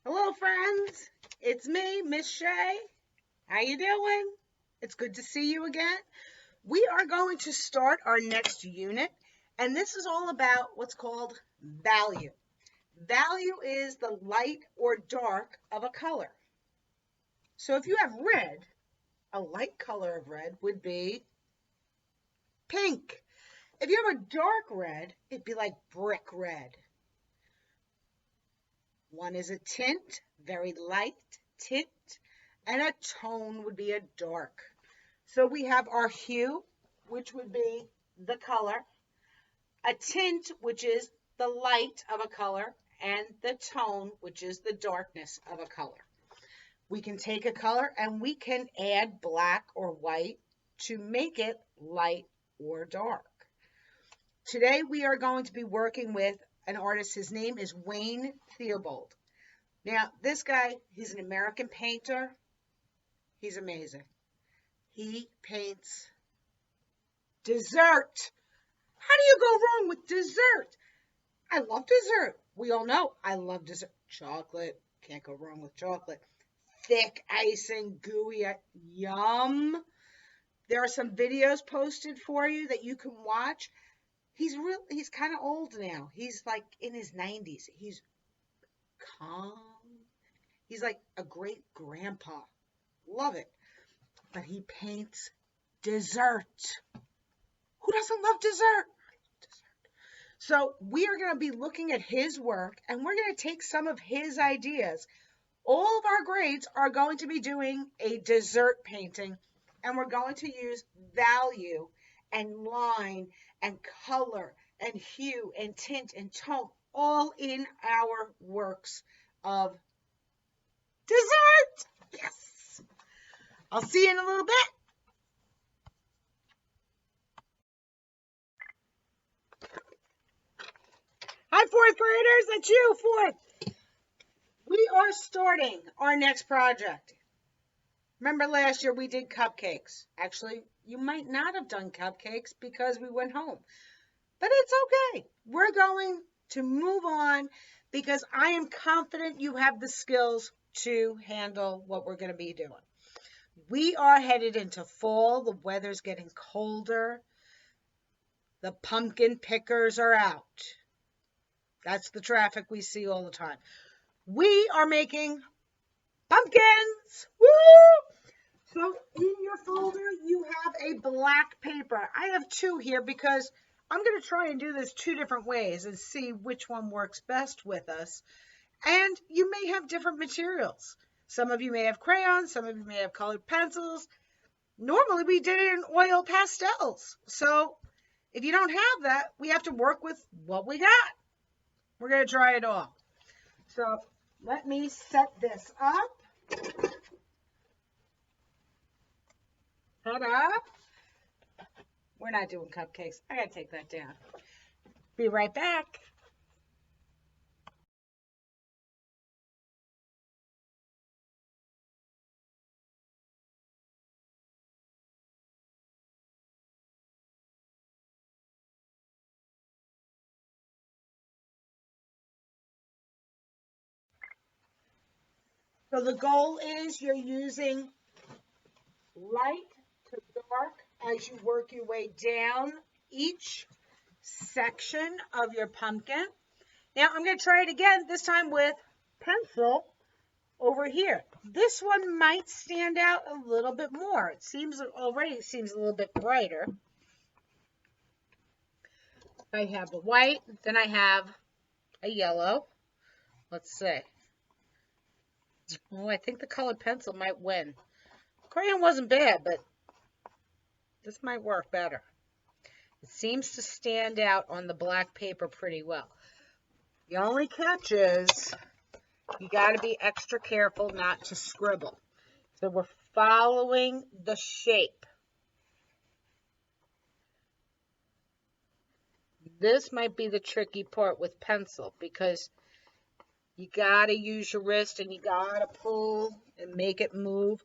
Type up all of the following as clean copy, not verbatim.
Hello, friends. It's me, Miss Shay. How you doing? It's good to see you again. We are going to start our next unit, and this is all about what's called value. Value is the light or dark of a color. So if you have red, a light color of red would be pink. If you have a dark red, it'd be like brick red. One is a tint, very light tint, and a tone would be a dark. So we have our hue, which would be the color, a tint, which is the light of a color, and the tone, which is the darkness of a color. We can take a color and we can add black or white to make it light or dark. Today we are going to be working with an artist. His name is Wayne Theobald. Now, this guy, he's an American painter. He's amazing. He paints dessert. How do you go wrong with dessert? I love dessert. We all know I love dessert. Chocolate, can't go wrong with chocolate. Thick icing, gooey, yum. There are some videos posted for you that you can watch. He's kind of old now. He's like in his 90s. He's calm. He's like a great grandpa. Love it. But he paints dessert. Who doesn't love dessert? So we are going to be looking at his work, and we're going to take some of his ideas. All of our grades are going to be doing a dessert painting, and we're going to use value and line and color and hue and tint and tone all in our works of dessert. Yes. I'll see you in a little bit. Hi, fourth graders. That's you, fourth. We are starting our next project. Remember last year we did cupcakes. Actually, you might not have done cupcakes because we went home. But it's okay. We're going to move on because I am confident you have the skills to handle what we're going to be doing. We are headed into fall. The weather's getting colder. The pumpkin pickers are out. That's the traffic we see all the time. We are making pumpkins. Woo! So in your folder, you have a black paper. I have two here because I'm going to try and do this two different ways and see which one works best with us. And you may have different materials. Some of you may have crayons. Some of you may have colored pencils. Normally, we did it in oil pastels. So if you don't have that, we have to work with what we got. We're going to try it all. So let me set this up. Ta-da! We're not doing cupcakes. I gotta take that down. Be right back. So the goal is you're using light to dark as you work your way down each section of your pumpkin. Now I'm going to try it again, this time with pencil over here. This one might stand out a little bit more. It seems already seems a little bit brighter. I have a white, then I have a yellow. Let's see. Oh, I think the colored pencil might win. Crayon wasn't bad, but this might work better. It seems to stand out on the black paper pretty well. The only catch is you got to be extra careful not to scribble. So we're following the shape. This might be the tricky part with pencil because you got to use your wrist and you got to pull and make it move.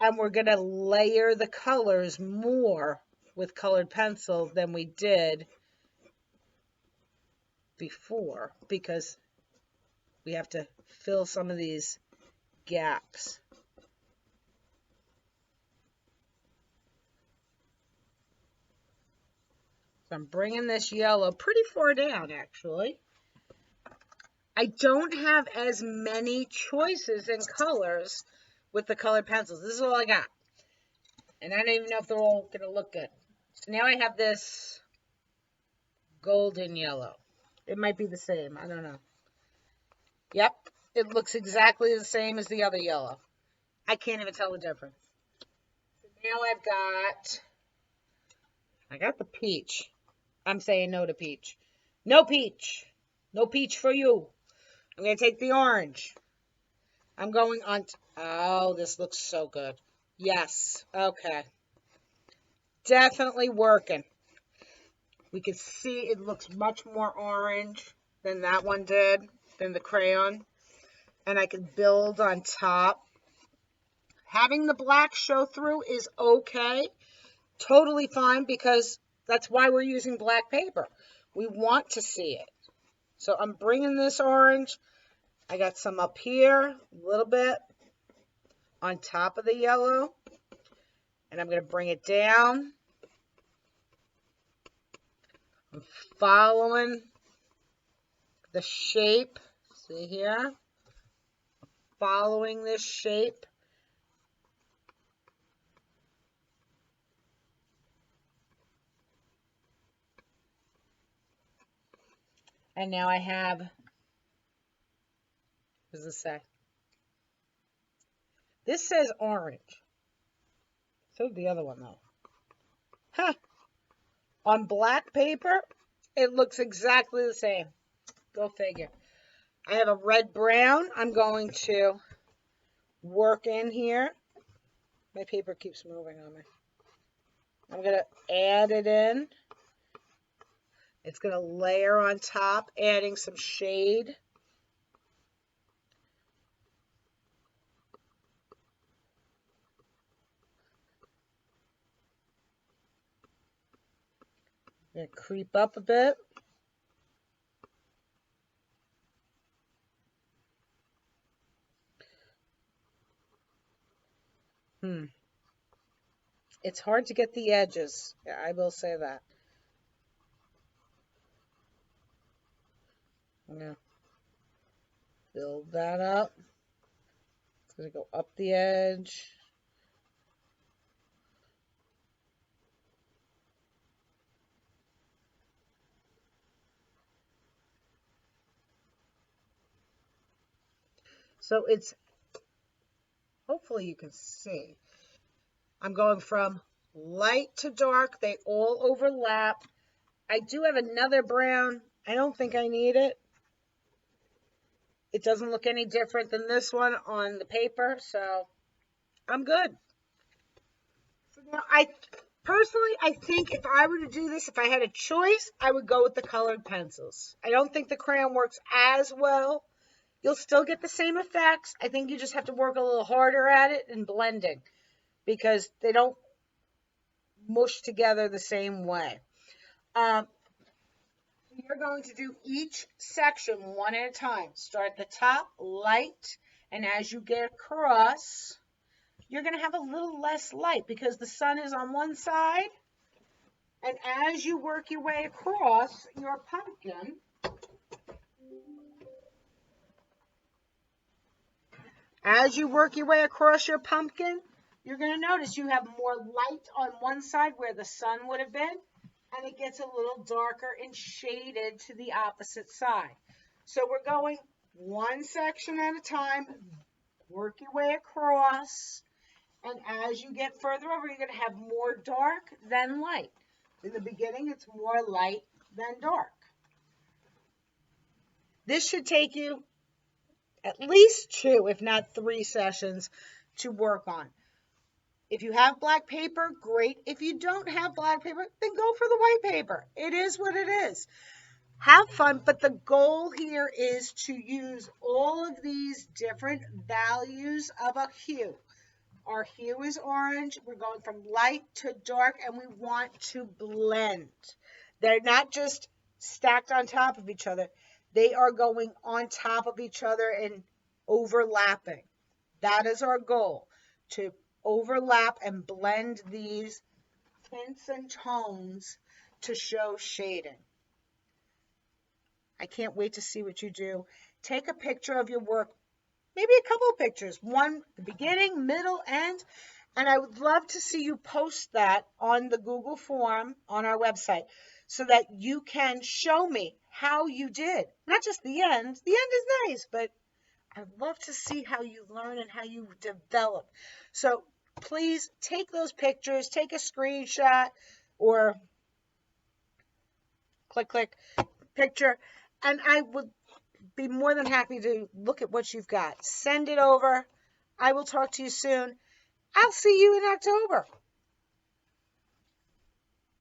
And we're going to layer the colors more with colored pencil than we did before because We have to fill some of these gaps. So I'm bringing this yellow pretty far down, actually. I don't have as many choices in colors with the colored pencils. This is all I got. And I don't even know if they're all going to look good. So now I have this golden yellow. It might be the same. I don't know. Yep. It looks exactly the same as the other yellow. I can't even tell the difference. So now I got the peach. I'm saying no to peach. No peach. No peach for you. I'm going to take the orange. I'm going on. Oh, this looks so good. Yes. Okay. Definitely working. We can see it looks much more orange than that one did, than the crayon. And I can build on top. Having the black show through is okay. Totally fine, because that's why we're using black paper. We want to see it. So I'm bringing this orange. I got some up here, a little bit on top of the yellow. And I'm going to bring it down. I'm following the shape. See here? Following this shape. And now I have, what does this say? This says orange. So did the other one, though. Huh. On black paper, it looks exactly the same. Go figure. I have a red-brown. I'm going to work in here. My paper keeps moving on me. I'm going to add it in. It's going to layer on top, adding some shade. I'm going to creep up a bit. It's hard to get the edges. Yeah, I will say that. I'm going to build that up. It's going to go up the edge. So it's, hopefully you can see. I'm going from light to dark. They all overlap. I do have another brown. I don't think I need it. It doesn't look any different than this one on the paper, so I'm good. So now I think if I were to do this, if I had a choice, I would go with the colored pencils. I don't think the crayon works as well. You'll still get the same effects. I think you just have to work a little harder at it and blending, because they don't mush together the same way. You're going to do each section one at a time. Start at the top, light, and as you get across, you're going to have a little less light because the sun is on one side. And as you work your way across your pumpkin, you're going to notice you have more light on one side where the sun would have been, and it gets a little darker and shaded to the opposite side. So we're going one section at a time, work your way across, and as you get further over, you're going to have more dark than light. In the beginning, it's more light than dark. This should take you at least 2, if not 3 sessions to work on. If you have black paper, great. If you don't have black paper, then go for the white paper. It is what it is. Have fun, but the goal here is to use all of these different values of a hue. Our hue is orange. We're going from light to dark, and we want to blend. They're not just stacked on top of each other. They are going on top of each other and overlapping. That is our goal, to overlap and blend these tints and tones to show shading. I can't wait to see what you do. Take a picture of your work, maybe a couple of pictures, one the beginning, middle, end, and I would love to see you post that on the Google form on our website so that you can show me how you did. Not just the end. The end is nice, but I'd love to see how you learn and how you develop. So please take those pictures, take a screenshot or click picture, and I would be more than happy to look at what you've got. Send it over. I will talk to you soon. I'll see you in October.